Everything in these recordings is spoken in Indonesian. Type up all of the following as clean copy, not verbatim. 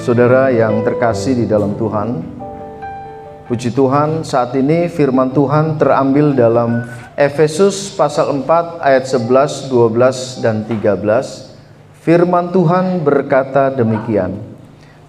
Saudara yang terkasih di dalam Tuhan, puji Tuhan, saat ini firman Tuhan terambil dalam Efesus pasal 4 ayat 11, 12, dan 13. Firman Tuhan berkata demikian,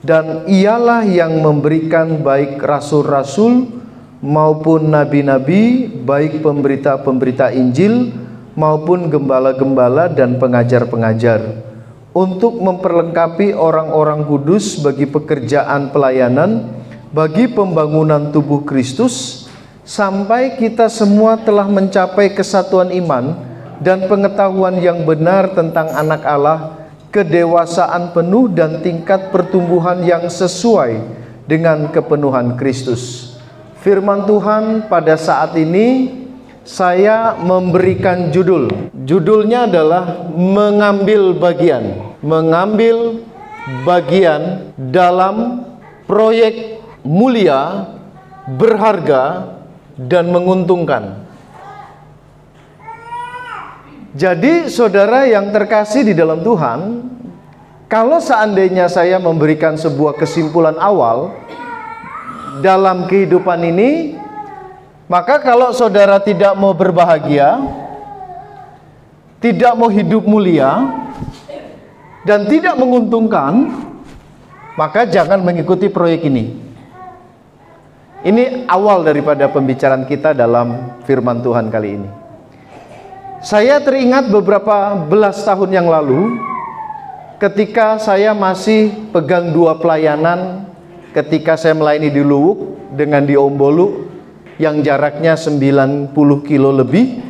"Dan ialah yang memberikan baik rasul-rasul maupun nabi-nabi, baik pemberita-pemberita Injil maupun gembala-gembala dan pengajar-pengajar, untuk memperlengkapi orang-orang kudus bagi pekerjaan pelayanan, bagi pembangunan tubuh Kristus, sampai kita semua telah mencapai kesatuan iman dan pengetahuan yang benar tentang anak Allah, kedewasaan penuh dan tingkat pertumbuhan yang sesuai dengan kepenuhan Kristus." Firman Tuhan pada saat ini saya memberikan judulnya adalah mengambil bagian dalam proyek mulia, berharga, dan menguntungkan. Jadi saudara yang terkasih di dalam Tuhan, kalau seandainya saya memberikan sebuah kesimpulan awal dalam kehidupan ini, maka kalau saudara tidak mau berbahagia, tidak mau hidup mulia, dan tidak menguntungkan, maka jangan mengikuti proyek ini. Ini awal daripada pembicaraan kita dalam firman Tuhan kali ini. Saya teringat beberapa belas tahun yang lalu, ketika saya masih pegang dua pelayanan, ketika saya melayani di Luwuk dengan di Ombolu, yang jaraknya 90 kilo lebih,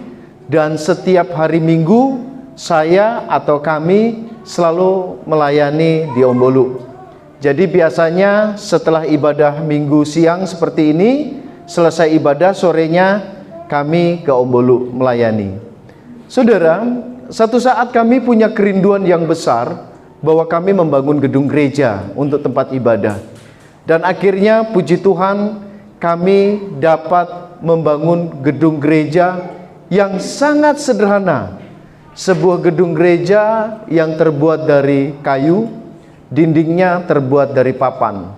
dan setiap hari Minggu saya atau kami selalu melayani di Ombolu. Jadi biasanya setelah ibadah Minggu siang seperti ini, selesai ibadah sorenya kami ke Ombolu melayani. Saudara, satu saat kami punya kerinduan yang besar bahwa kami membangun gedung gereja untuk tempat ibadah. Dan akhirnya puji Tuhan, kami dapat membangun gedung gereja yang sangat sederhana. Sebuah gedung gereja yang terbuat dari kayu, dindingnya terbuat dari papan.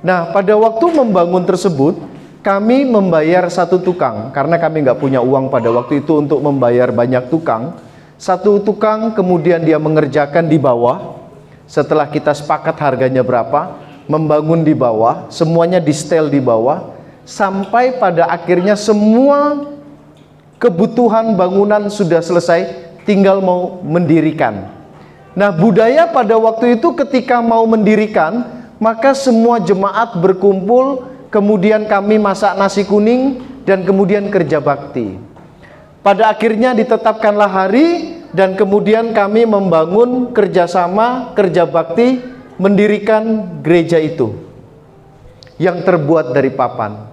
Nah, pada waktu membangun tersebut, kami membayar satu tukang, karena kami nggak punya uang pada waktu itu untuk membayar banyak tukang. Satu tukang kemudian dia mengerjakan di bawah. Setelah kita sepakat harganya berapa, membangun di bawah, semuanya di setel di bawah, sampai pada akhirnya semua kebutuhan bangunan sudah selesai, tinggal mau mendirikan. Nah, budaya pada waktu itu ketika mau mendirikan, maka semua jemaat berkumpul, kemudian kami masak nasi kuning, dan kemudian kerja bakti. Pada akhirnya ditetapkanlah hari, dan kemudian kami membangun kerjasama, kerja bakti, mendirikan gereja itu yang terbuat dari papan.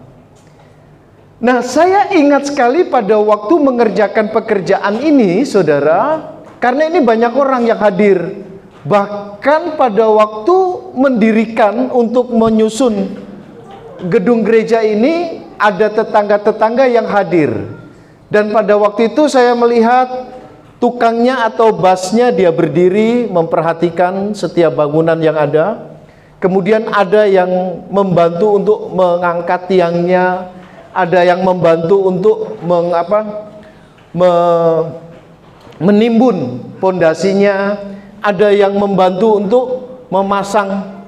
Nah, saya ingat sekali pada waktu mengerjakan pekerjaan ini, saudara, karena ini banyak orang yang hadir. Bahkan pada waktu mendirikan untuk menyusun gedung gereja ini, ada tetangga-tetangga yang hadir. Dan pada waktu itu saya melihat tukangnya atau basnya dia berdiri memperhatikan setiap bangunan yang ada. Kemudian ada yang membantu untuk mengangkat tiangnya, ada yang membantu untuk menimbun pondasinya, ada yang membantu untuk memasang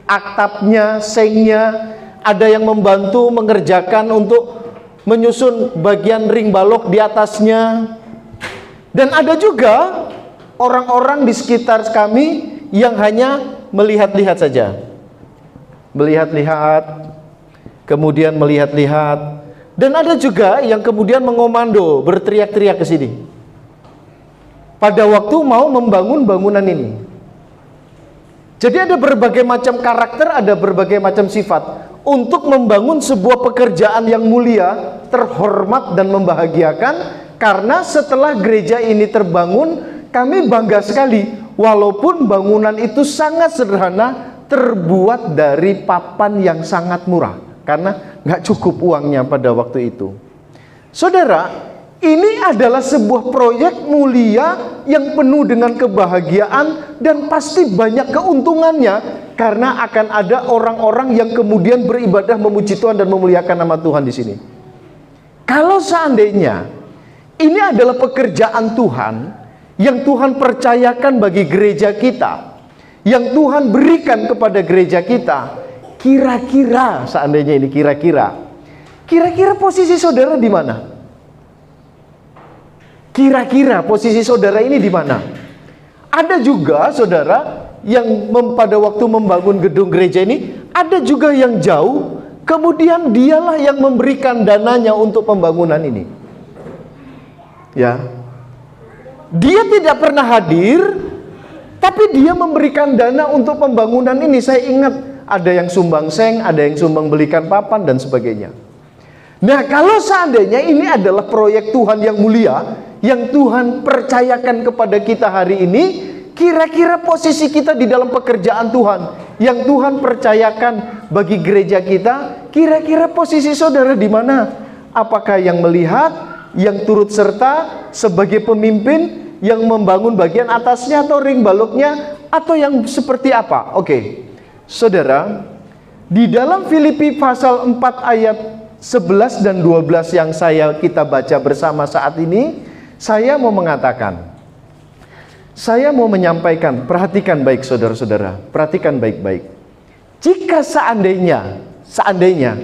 atapnya, sengnya, ada yang membantu mengerjakan untuk menyusun bagian ring balok di atasnya. Dan ada juga orang-orang di sekitar kami yang hanya melihat-lihat saja. Melihat-lihat, kemudian melihat-lihat. Dan ada juga yang kemudian mengomando, berteriak-teriak ke sini. Pada waktu mau membangun bangunan ini. Jadi ada berbagai macam karakter, ada berbagai macam sifat untuk membangun sebuah pekerjaan yang mulia, terhormat dan membahagiakan. Karena setelah gereja ini terbangun, kami bangga sekali walaupun bangunan itu sangat sederhana, terbuat dari papan yang sangat murah, karena nggak cukup uangnya pada waktu itu. Saudara, Ini adalah sebuah proyek mulia yang penuh dengan kebahagiaan dan pasti banyak keuntungannya, karena akan ada orang-orang yang kemudian beribadah memuji Tuhan dan memuliakan nama Tuhan di sini. Kalau seandainya ini adalah pekerjaan Tuhan yang Tuhan percayakan bagi gereja kita, yang Tuhan berikan kepada gereja kita, kira-kira seandainya ini kira-kira posisi saudara di mana? Kira-kira posisi saudara ini di mana? Ada juga saudara yang pada waktu membangun gedung gereja ini, ada juga yang jauh, kemudian dialah yang memberikan dananya untuk pembangunan ini. Ya, dia tidak pernah hadir, tapi dia memberikan dana untuk pembangunan ini. Saya ingat ada yang sumbang seng, ada yang sumbang belikan papan dan sebagainya. Nah, kalau seandainya ini adalah proyek Tuhan yang mulia, yang Tuhan percayakan kepada kita hari ini, kira-kira posisi kita di dalam pekerjaan Tuhan yang Tuhan percayakan bagi gereja kita, kira-kira posisi saudara di mana? Apakah yang melihat, yang turut serta sebagai pemimpin, yang membangun bagian atasnya atau ring baloknya, atau yang seperti apa? Oke, saudara, di dalam Filipi pasal 4 ayat 11 dan 12 yang kita baca bersama saat ini, saya mau mengatakan, saya mau menyampaikan, perhatikan baik saudara-saudara, perhatikan baik-baik. Jika seandainya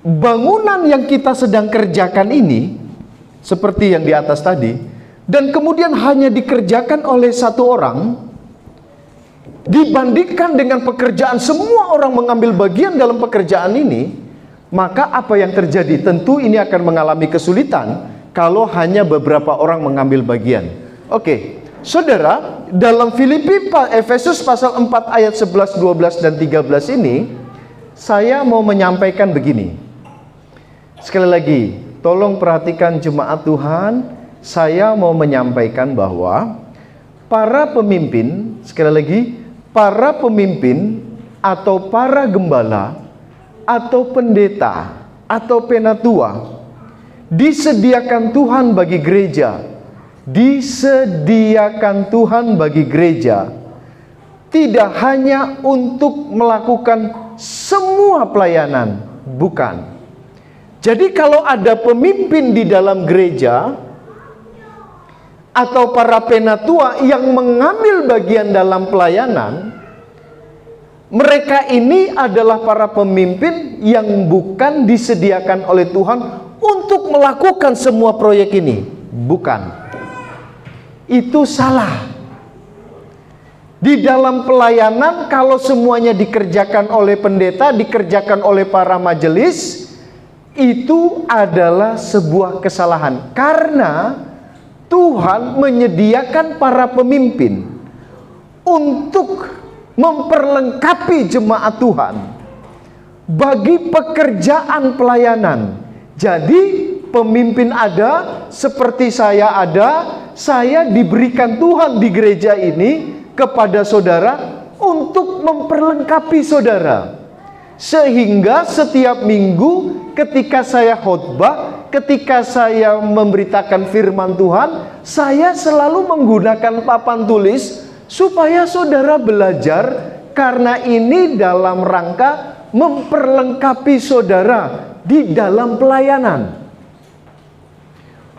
bangunan yang kita sedang kerjakan ini, seperti yang di atas tadi, dan kemudian hanya dikerjakan oleh satu orang, dibandingkan dengan pekerjaan semua orang mengambil bagian dalam pekerjaan ini, maka apa yang terjadi? Tentu ini akan mengalami kesulitan kalau hanya beberapa orang mengambil bagian. Oke, saudara, dalam Efesus pasal 4 ayat 11, 12, dan 13 ini, saya mau menyampaikan begini. Sekali lagi, tolong perhatikan jemaat Tuhan, saya mau menyampaikan bahwa para pemimpin, sekali lagi, para pemimpin atau para gembala atau pendeta atau penatua disediakan Tuhan bagi gereja, disediakan Tuhan bagi gereja, tidak hanya untuk melakukan semua pelayanan, bukan. Jadi kalau ada pemimpin di dalam gereja atau para penatua yang mengambil bagian dalam pelayanan, mereka ini adalah para pemimpin yang bukan disediakan oleh Tuhan untuk melakukan semua proyek ini. Bukan. Itu salah. Di dalam pelayanan, kalau semuanya dikerjakan oleh pendeta, dikerjakan oleh para majelis, itu adalah sebuah kesalahan. Karena Tuhan menyediakan para pemimpin untuk memperlengkapi jemaat Tuhan bagi pekerjaan pelayanan. Jadi pemimpin ada, seperti saya ada, saya diberikan Tuhan di gereja ini kepada saudara untuk memperlengkapi saudara. Sehingga setiap minggu ketika saya khotbah, ketika saya memberitakan firman Tuhan, saya selalu menggunakan papan tulis supaya saudara belajar, karena ini dalam rangka memperlengkapi saudara di dalam pelayanan.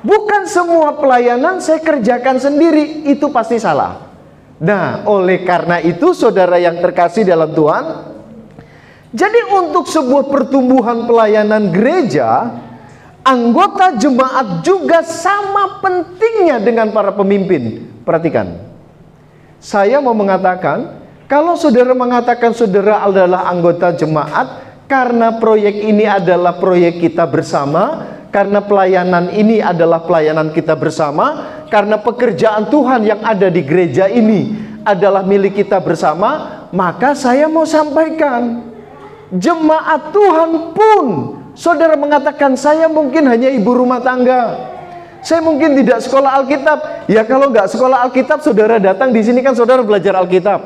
Bukan semua pelayanan saya kerjakan sendiri, itu pasti salah. Nah, oleh karena itu saudara yang terkasih dalam Tuhan, jadi untuk sebuah pertumbuhan pelayanan gereja, anggota jemaat juga sama pentingnya dengan para pemimpin. Perhatikan, saya mau mengatakan, kalau saudara mengatakan saudara adalah anggota jemaat, karena proyek ini adalah proyek kita bersama, karena pelayanan ini adalah pelayanan kita bersama, karena pekerjaan Tuhan yang ada di gereja ini adalah milik kita bersama, maka saya mau sampaikan, jemaat Tuhan pun, saudara mengatakan saya mungkin hanya ibu rumah tangga, saya mungkin tidak sekolah Alkitab. Ya kalau nggak sekolah Alkitab, saudara datang di sini kan saudara belajar Alkitab,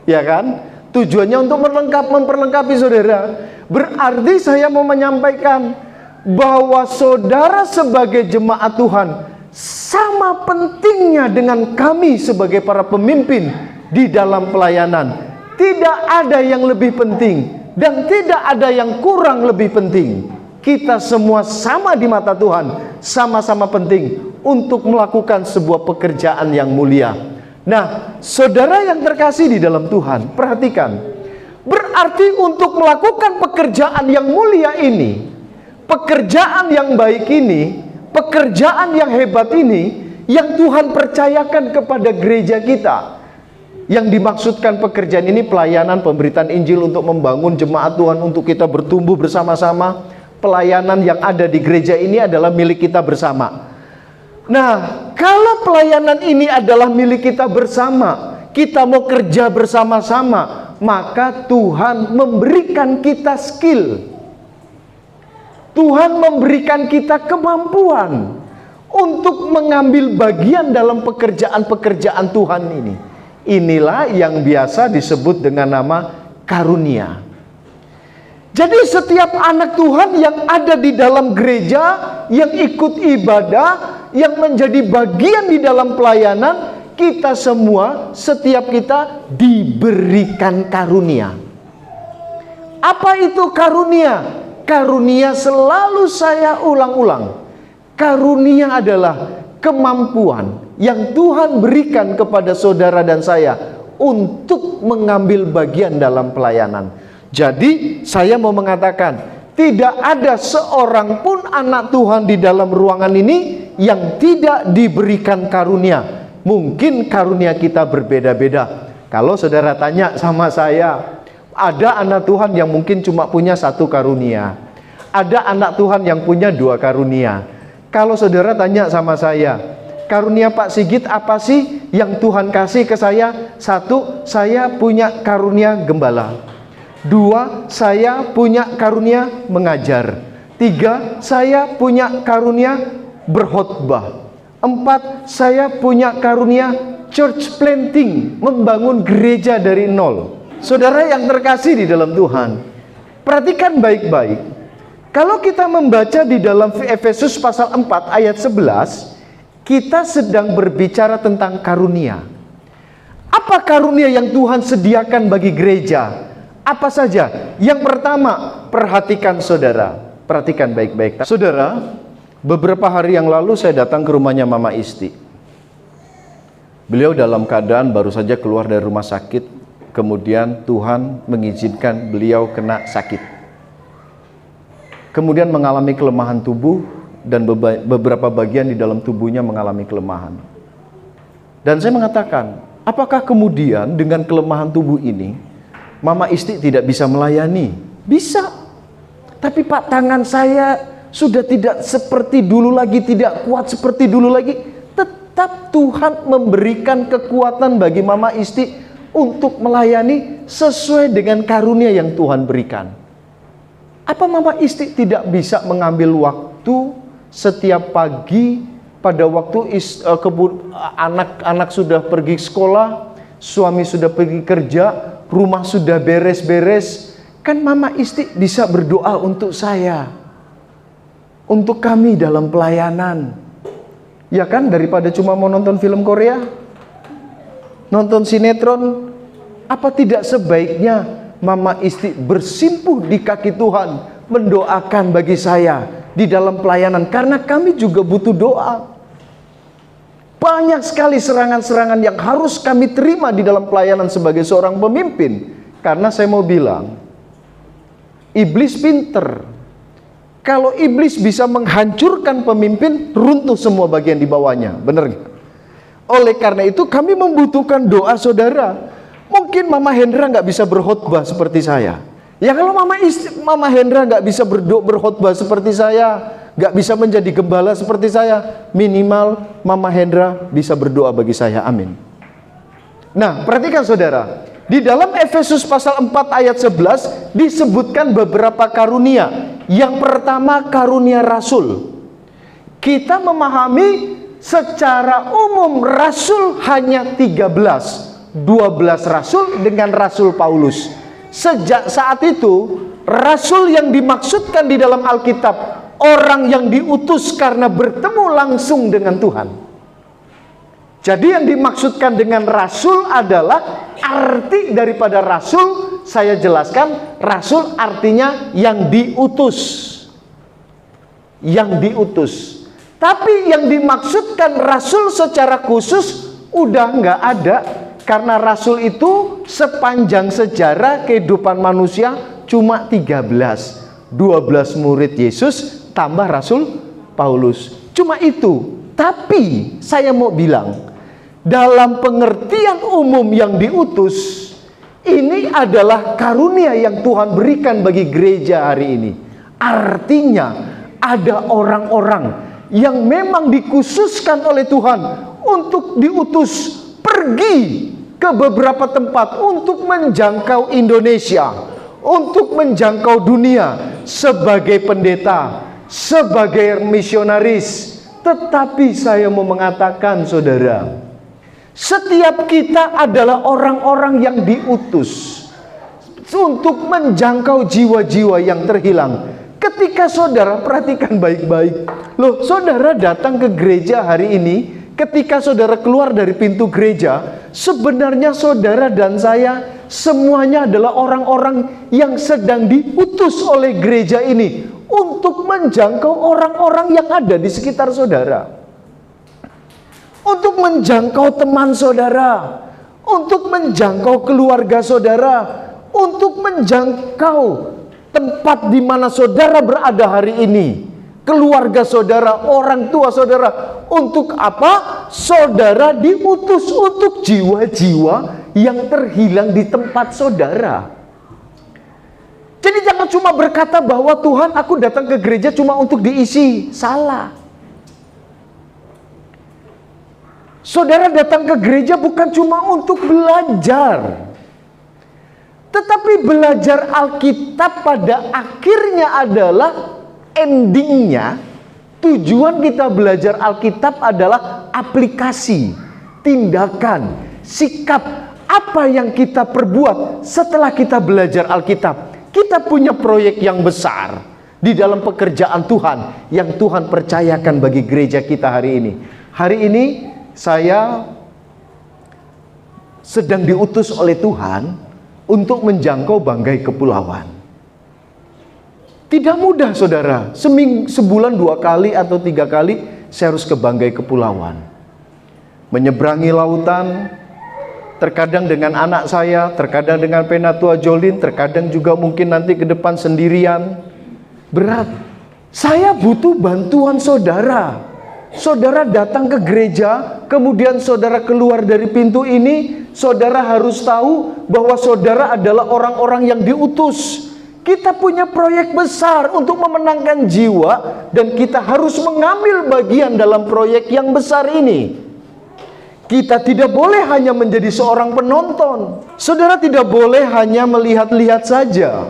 ya kan? Tujuannya untuk memperlengkapi saudara. Berarti saya mau menyampaikan, bahwa saudara sebagai jemaat Tuhan sama pentingnya dengan kami sebagai para pemimpin di dalam pelayanan. Tidak ada yang lebih penting dan tidak ada yang kurang lebih penting. Kita semua sama di mata Tuhan, sama-sama penting untuk melakukan sebuah pekerjaan yang mulia. Nah, saudara yang terkasih di dalam Tuhan, perhatikan. Berarti untuk melakukan pekerjaan yang mulia ini, pekerjaan yang baik ini, pekerjaan yang hebat ini, yang Tuhan percayakan kepada gereja kita. Yang dimaksudkan pekerjaan ini pelayanan pemberitaan Injil untuk membangun jemaat Tuhan, untuk kita bertumbuh bersama-sama. Pelayanan yang ada di gereja ini adalah milik kita bersama. Nah, kalau pelayanan ini adalah milik kita bersama, kita mau kerja bersama-sama, maka Tuhan memberikan kita skill. Tuhan memberikan kita kemampuan untuk mengambil bagian dalam pekerjaan-pekerjaan Tuhan ini. Inilah yang biasa disebut dengan nama karunia. Jadi setiap anak Tuhan yang ada di dalam gereja, yang ikut ibadah, yang menjadi bagian di dalam pelayanan, kita semua, setiap kita diberikan karunia. Apa itu karunia? Karunia selalu saya ulang-ulang. Karunia adalah kemampuan yang Tuhan berikan kepada saudara dan saya untuk mengambil bagian dalam pelayanan. Jadi saya mau mengatakan, tidak ada seorang pun anak Tuhan di dalam ruangan ini yang tidak diberikan karunia. Mungkin karunia kita berbeda-beda. Kalau saudara tanya sama saya, ada anak Tuhan yang mungkin cuma punya 1 karunia. Ada anak Tuhan yang punya 2 karunia. Kalau saudara tanya sama saya, karunia Pak Sigit apa sih yang Tuhan kasih ke saya? 1, saya punya karunia gembala. 2, saya punya karunia mengajar. 3, saya punya karunia berkhotbah. 4, saya punya karunia church planting, membangun gereja dari nol. Saudara yang terkasih di dalam Tuhan, perhatikan baik-baik. Kalau kita membaca di dalam Efesus pasal 4 ayat 11, kita sedang berbicara tentang karunia. Apa karunia yang Tuhan sediakan bagi gereja? Apa saja? Yang pertama, perhatikan saudara. Perhatikan baik-baik. Saudara, beberapa hari yang lalu saya datang ke rumahnya Mama Isti. Beliau dalam keadaan baru saja keluar dari rumah sakit. Kemudian Tuhan mengizinkan beliau kena sakit. Kemudian mengalami kelemahan tubuh dan beberapa bagian di dalam tubuhnya mengalami kelemahan. Dan saya mengatakan, apakah kemudian dengan kelemahan tubuh ini Mama Isti tidak bisa melayani? Bisa. Tapi Pak, tangan saya sudah tidak seperti dulu lagi, tidak kuat seperti dulu lagi. Tetap Tuhan memberikan kekuatan bagi Mama Isti untuk melayani sesuai dengan karunia yang Tuhan berikan. Apa Mama Isti tidak bisa mengambil waktu setiap pagi pada waktu anak-anak sudah pergi sekolah, suami sudah pergi kerja, rumah sudah beres-beres, kan Mama Isti bisa berdoa untuk saya, untuk kami dalam pelayanan. Ya kan, daripada cuma mau nonton film Korea, nonton sinetron. Apa tidak sebaiknya Mama Isti bersimpuh di kaki Tuhan, mendoakan bagi saya di dalam pelayanan, karena kami juga butuh doa. Banyak sekali serangan-serangan yang harus kami terima di dalam pelayanan sebagai seorang pemimpin. Karena saya mau bilang, iblis pinter. Kalau iblis bisa menghancurkan pemimpin, runtuh semua bagian di bawahnya. Benar gak? Oleh karena itu kami membutuhkan doa saudara. Mungkin Mama Hendra nggak bisa berkhotbah seperti saya. Ya kalau Mama Hendra nggak bisa berkhotbah seperti saya, nggak bisa menjadi gembala seperti saya, minimal Mama Hendra bisa berdoa bagi saya. Amin. Nah, perhatikan saudara, di dalam Efesus pasal 4 ayat 11 disebutkan beberapa karunia. Yang pertama, karunia rasul. Kita memahami secara umum rasul hanya 13. 12 rasul dengan Rasul Paulus. Sejak saat itu, rasul yang dimaksudkan di dalam Alkitab orang yang diutus karena bertemu langsung dengan Tuhan. Jadi yang dimaksudkan dengan rasul adalah arti daripada rasul. Saya jelaskan, rasul artinya yang diutus. Yang diutus. Tapi yang dimaksudkan rasul secara khusus udah nggak ada. Karena rasul itu sepanjang sejarah kehidupan manusia cuma 13. 12 murid Yesus tambah Rasul Paulus. Cuma itu. Tapi saya mau bilang, dalam pengertian umum yang diutus, ini adalah karunia yang Tuhan berikan bagi gereja hari ini. Artinya ada orang-orang yang memang dikhususkan oleh Tuhan untuk diutus pergi ke beberapa tempat untuk menjangkau Indonesia, untuk menjangkau dunia sebagai pendeta, sebagai misionaris. Tetapi saya mau mengatakan, saudara, setiap kita adalah orang-orang yang diutus untuk menjangkau jiwa-jiwa yang terhilang. Ketika saudara perhatikan baik-baik, loh, saudara datang ke gereja hari ini, ketika saudara keluar dari pintu gereja, sebenarnya saudara dan saya semuanya adalah orang-orang yang sedang diutus oleh gereja ini untuk menjangkau orang-orang yang ada di sekitar saudara, untuk menjangkau teman saudara, untuk menjangkau keluarga saudara, untuk menjangkau tempat di mana saudara berada hari ini, keluarga saudara, orang tua saudara. Untuk apa? Saudara diutus untuk jiwa-jiwa yang terhilang di tempat saudara. Jadi jangan cuma berkata bahwa Tuhan, aku datang ke gereja cuma untuk diisi. Salah. Saudara datang ke gereja bukan cuma untuk belajar, tetapi belajar Alkitab pada akhirnya adalah endingnya. Tujuan kita belajar Alkitab adalah aplikasi, tindakan, sikap apa yang kita perbuat setelah kita belajar Alkitab. Kita punya proyek yang besar di dalam pekerjaan Tuhan yang Tuhan percayakan bagi gereja kita hari ini. Hari ini saya sedang diutus oleh Tuhan untuk menjangkau Banggai Kepulauan. Tidak mudah, saudara. Sebulan 2 kali atau 3 kali saya harus ke Banggai Kepulauan. Menyeberangi lautan, terkadang dengan anak saya, terkadang dengan Penatua Jolin, terkadang juga mungkin nanti ke depan sendirian. Berat. Saya butuh bantuan saudara. Saudara datang ke gereja, kemudian saudara keluar dari pintu ini, saudara harus tahu bahwa saudara adalah orang-orang yang diutus. Kita punya proyek besar untuk memenangkan jiwa, dan kita harus mengambil bagian dalam proyek yang besar ini. Kita tidak boleh hanya menjadi seorang penonton. Saudara tidak boleh hanya melihat-lihat saja,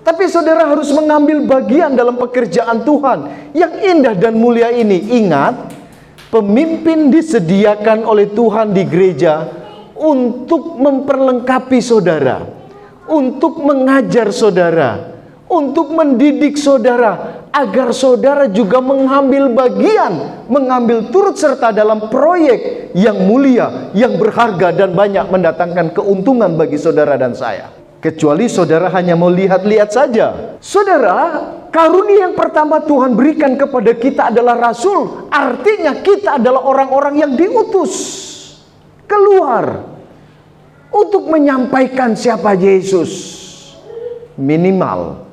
tapi saudara harus mengambil bagian dalam pekerjaan Tuhan yang indah dan mulia ini. Ingat, pemimpin disediakan oleh Tuhan di gereja untuk memperlengkapi saudara, untuk mengajar saudara, untuk mendidik saudara, agar saudara juga mengambil bagian, mengambil turut serta dalam proyek yang mulia, yang berharga dan banyak mendatangkan keuntungan bagi saudara dan saya. Kecuali saudara hanya mau lihat-lihat saja. Saudara, karunia yang pertama Tuhan berikan kepada kita adalah rasul. Artinya kita adalah orang-orang yang diutus keluar untuk menyampaikan siapa Yesus. Minimal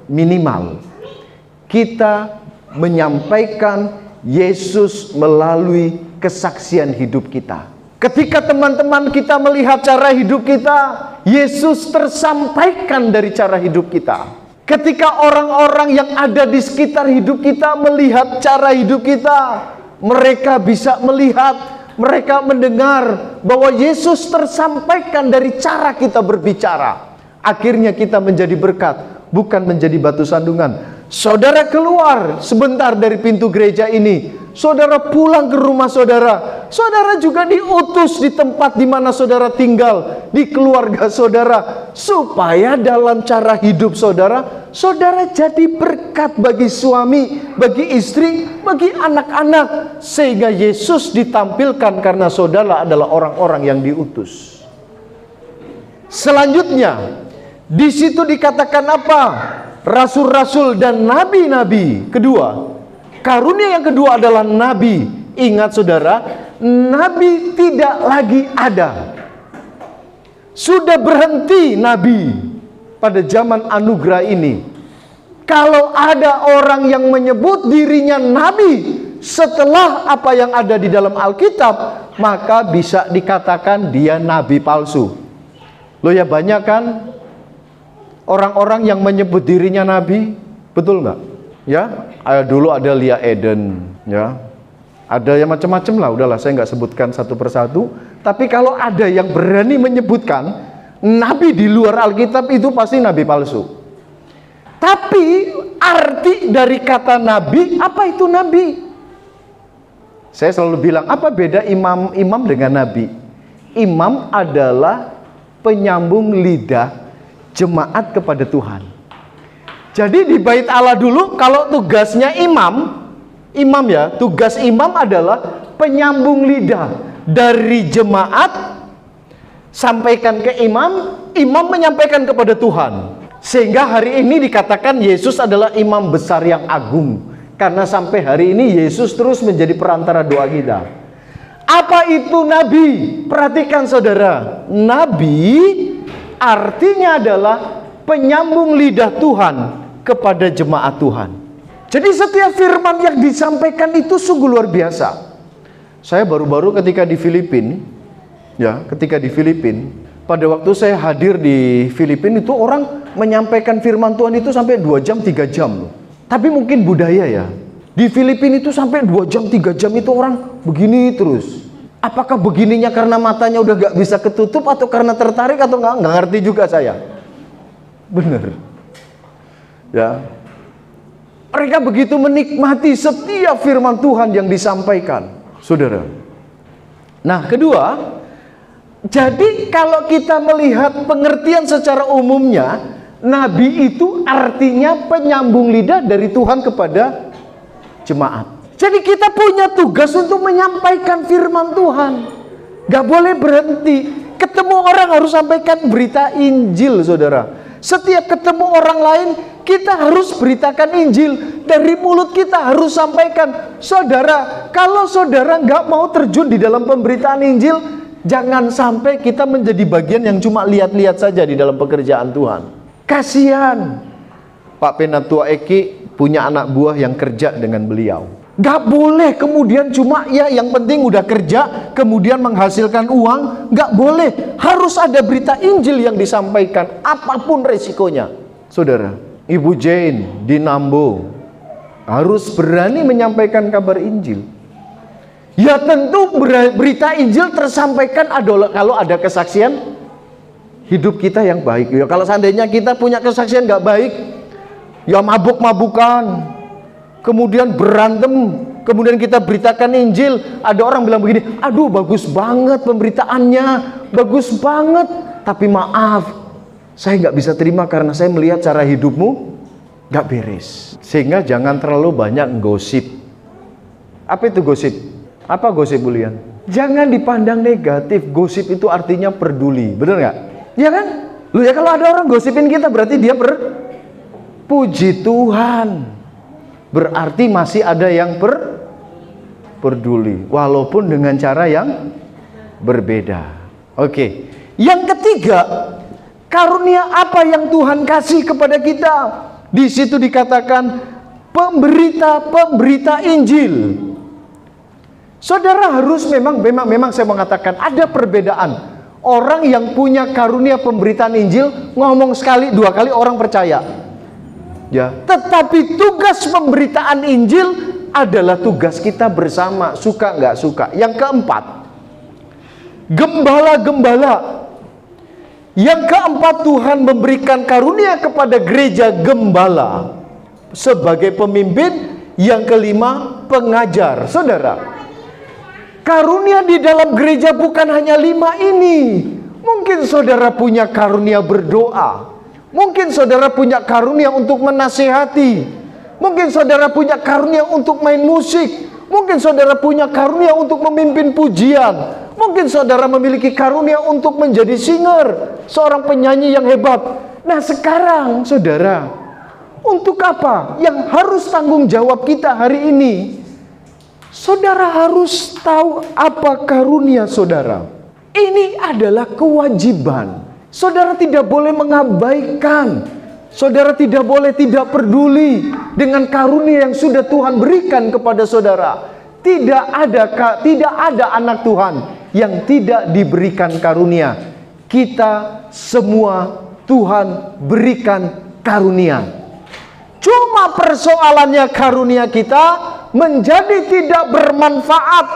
kita menyampaikan Yesus melalui kesaksian hidup kita. Ketika teman-teman kita melihat cara hidup kita, Yesus tersampaikan dari cara hidup kita. Ketika orang-orang yang ada di sekitar hidup kita melihat cara hidup kita, mereka bisa melihat, mereka mendengar bahwa Yesus tersampaikan dari cara kita berbicara. Akhirnya kita menjadi berkat, bukan menjadi batu sandungan. Saudara keluar sebentar dari pintu gereja ini, saudara pulang ke rumah saudara. Saudara juga diutus di tempat di mana saudara tinggal, di keluarga saudara, supaya dalam cara hidup saudara, saudara jadi berkat bagi suami, bagi istri, bagi anak-anak, sehingga Yesus ditampilkan karena saudara adalah orang-orang yang diutus. Selanjutnya, di situ dikatakan apa? Rasul-rasul dan nabi-nabi. Kedua, karunia yang kedua adalah nabi. Ingat saudara, nabi tidak lagi ada. Sudah berhenti nabi pada zaman anugerah ini. Kalau ada orang yang menyebut dirinya nabi setelah apa yang ada di dalam Alkitab, maka bisa dikatakan dia nabi palsu. Loh ya, banyak kan orang-orang yang menyebut dirinya nabi, betul nggak? Ya, dulu ada Lia Eden, ya, ada yang macam-macam lah. Udahlah, saya nggak sebutkan satu persatu. Tapi kalau ada yang berani menyebutkan nabi di luar Alkitab, itu pasti nabi palsu. Tapi arti dari kata nabi, apa itu nabi? Saya selalu bilang, apa beda imam dengan nabi? Imam adalah penyambung lidah jemaat kepada Tuhan. Jadi di bait Allah dulu, kalau tugasnya imam ya, tugas imam adalah penyambung lidah dari jemaat sampaikan ke imam, imam menyampaikan kepada Tuhan. Sehingga hari ini dikatakan Yesus adalah imam besar yang agung, karena sampai hari ini Yesus terus menjadi perantara doa kita. Apa itu nabi? Perhatikan saudara, nabi artinya adalah penyambung lidah Tuhan kepada jemaat Tuhan. Jadi setiap firman yang disampaikan itu sungguh luar biasa. Saya baru-baru ketika di Filipina, pada waktu saya hadir di Filipina itu orang menyampaikan firman Tuhan itu sampai 2 jam 3 jam. Tapi mungkin budaya ya. Di Filipina itu sampai 2 jam 3 jam itu orang begini terus. Apakah begininya karena matanya udah gak bisa ketutup, atau karena tertarik, atau nggak ngerti juga saya. Bener. Ya. Mereka begitu menikmati setiap firman Tuhan yang disampaikan, saudara. Nah, kedua, jadi kalau kita melihat pengertian secara umumnya, nabi itu artinya penyambung lidah dari Tuhan kepada jemaat. Jadi kita punya tugas untuk menyampaikan firman Tuhan. Gak boleh berhenti. Ketemu orang harus sampaikan berita Injil, saudara. Setiap ketemu orang lain, kita harus beritakan Injil. Dari mulut kita harus sampaikan. Saudara, kalau saudara gak mau terjun di dalam pemberitaan Injil, jangan sampai kita menjadi bagian yang cuma lihat-lihat saja di dalam pekerjaan Tuhan. Kasihan. Pak Penatua Eki punya anak buah yang kerja dengan beliau. Gak boleh kemudian cuma ya yang penting udah kerja, kemudian menghasilkan uang. Gak boleh, harus ada berita Injil yang disampaikan, apapun resikonya. Saudara, Ibu Jane di Nambo harus berani menyampaikan kabar Injil. Ya tentu berita Injil tersampaikan adalah kalau ada kesaksian hidup kita yang baik. Ya, kalau seandainya kita punya kesaksian gak baik, ya mabuk-mabukan, kemudian berantem, kemudian kita beritakan Injil, ada orang bilang begini, aduh bagus banget pemberitaannya, bagus banget, tapi maaf, saya nggak bisa terima karena saya melihat cara hidupmu nggak beres. Sehingga jangan terlalu banyak gosip. Apa itu gosip? Apa gosip, Bulian? Jangan dipandang negatif. Gosip itu artinya peduli, bener nggak? Ya kan? Lu ya, kalau ada orang gosipin kita berarti dia puji Tuhan. Berarti masih ada yang peduli, walaupun dengan cara yang berbeda. Oke. Yang ketiga, karunia apa yang Tuhan kasih kepada kita? Di situ dikatakan pemberita Injil. Saudara harus memang saya mengatakan ada perbedaan. Orang yang punya karunia pemberitaan Injil ngomong sekali, 2 kali orang percaya. Ya, tetapi tugas pemberitaan Injil adalah tugas kita bersama, suka nggak suka. Yang keempat, gembala-gembala. Yang keempat, Tuhan memberikan karunia kepada gereja gembala sebagai pemimpin. Yang kelima, pengajar. Saudara, karunia di dalam gereja bukan hanya 5 ini. Mungkin saudara punya karunia berdoa. Mungkin saudara punya karunia untuk menasihati. Mungkin saudara punya karunia untuk main musik. Mungkin saudara punya karunia untuk memimpin pujian. Mungkin saudara memiliki karunia untuk menjadi singer, seorang penyanyi yang hebat. Nah sekarang saudara, untuk apa yang harus tanggung jawab kita hari ini? Saudara harus tahu apa karunia saudara. Ini adalah kewajiban. Saudara tidak boleh mengabaikan. Saudara tidak boleh tidak peduli dengan karunia yang sudah Tuhan berikan kepada saudara. Tidak ada anak Tuhan yang tidak diberikan karunia. Kita semua Tuhan berikan karunia. Cuma persoalannya karunia kita menjadi tidak bermanfaat,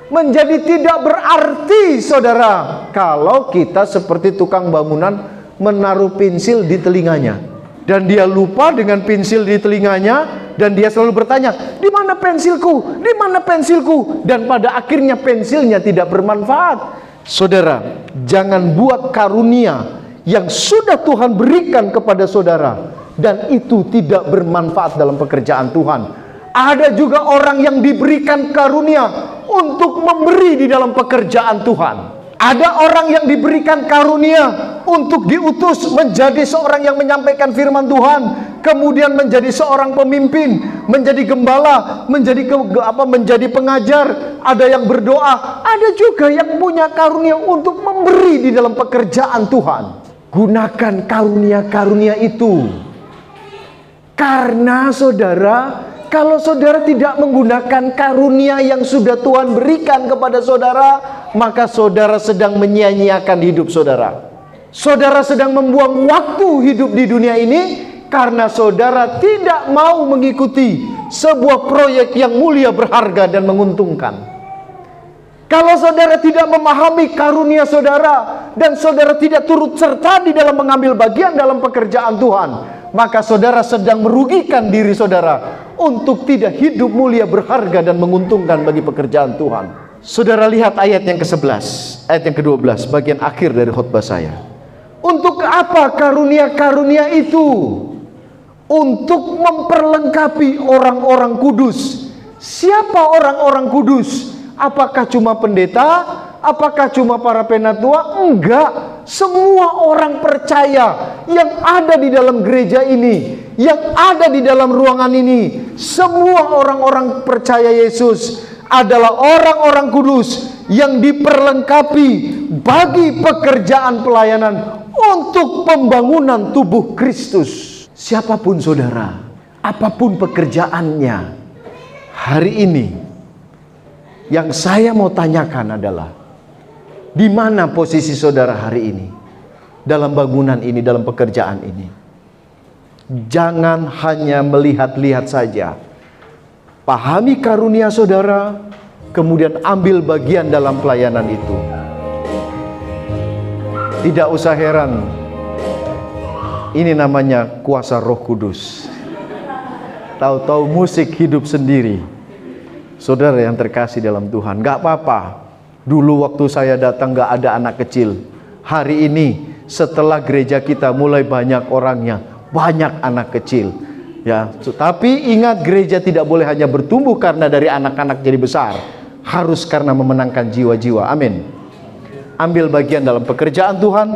menjadi tidak berarti saudara, kalau kita seperti tukang bangunan menaruh pensil di telinganya. Dan dia lupa dengan pensil di telinganya, dan dia selalu bertanya, di mana pensilku? Di mana pensilku? Dan pada akhirnya pensilnya tidak bermanfaat. Saudara, jangan buat karunia yang sudah Tuhan berikan kepada saudara dan itu tidak bermanfaat dalam pekerjaan Tuhan. Ada juga orang yang diberikan karunia untuk memberi di dalam pekerjaan Tuhan. Ada orang yang diberikan karunia untuk diutus menjadi seorang yang menyampaikan firman Tuhan, kemudian menjadi seorang pemimpin, menjadi gembala, menjadi pengajar. Ada yang berdoa, ada juga yang punya karunia untuk memberi di dalam pekerjaan Tuhan. Gunakan karunia-karunia itu. Karena saudara, kalau saudara tidak menggunakan karunia yang sudah Tuhan berikan kepada saudara, maka saudara sedang menyia-nyiakan hidup saudara. Saudara sedang membuang waktu hidup di dunia ini karena saudara tidak mau mengikuti sebuah proyek yang mulia, berharga, dan menguntungkan. Kalau saudara tidak memahami karunia saudara dan saudara tidak turut serta di dalam mengambil bagian dalam pekerjaan Tuhan, maka saudara sedang merugikan diri saudara untuk tidak hidup mulia, berharga, dan menguntungkan bagi pekerjaan Tuhan. Saudara lihat ayat yang ke-11, ayat yang ke-12, bagian akhir dari khotbah saya. Untuk apa karunia-karunia itu? Untuk memperlengkapi orang-orang kudus. Siapa orang-orang kudus? Apakah cuma pendeta? Apakah cuma para penatua? Enggak. Semua orang percaya yang ada di dalam gereja ini, yang ada di dalam ruangan ini, semua orang-orang percaya Yesus adalah orang-orang kudus yang diperlengkapi bagi pekerjaan pelayanan untuk pembangunan tubuh Kristus. Siapapun saudara, apapun pekerjaannya, hari ini yang saya mau tanyakan adalah, di mana posisi saudara hari ini dalam bangunan ini, dalam pekerjaan ini? Jangan hanya melihat-lihat saja. Pahami karunia saudara, kemudian ambil bagian dalam pelayanan itu. Tidak usah heran, ini namanya kuasa Roh Kudus. Tahu-tahu musik hidup sendiri. Saudara yang terkasih dalam Tuhan, gak apa-apa. Dulu waktu saya datang gak ada anak kecil. Hari ini setelah gereja kita mulai banyak orangnya, banyak anak kecil. Ya, tapi ingat, gereja tidak boleh hanya bertumbuh karena dari anak-anak jadi besar. Harus karena memenangkan jiwa-jiwa. Amin. Ambil bagian dalam pekerjaan Tuhan,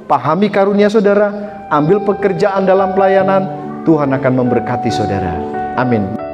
pahami karunia saudara, ambil pekerjaan dalam pelayanan, Tuhan akan memberkati saudara. Amin.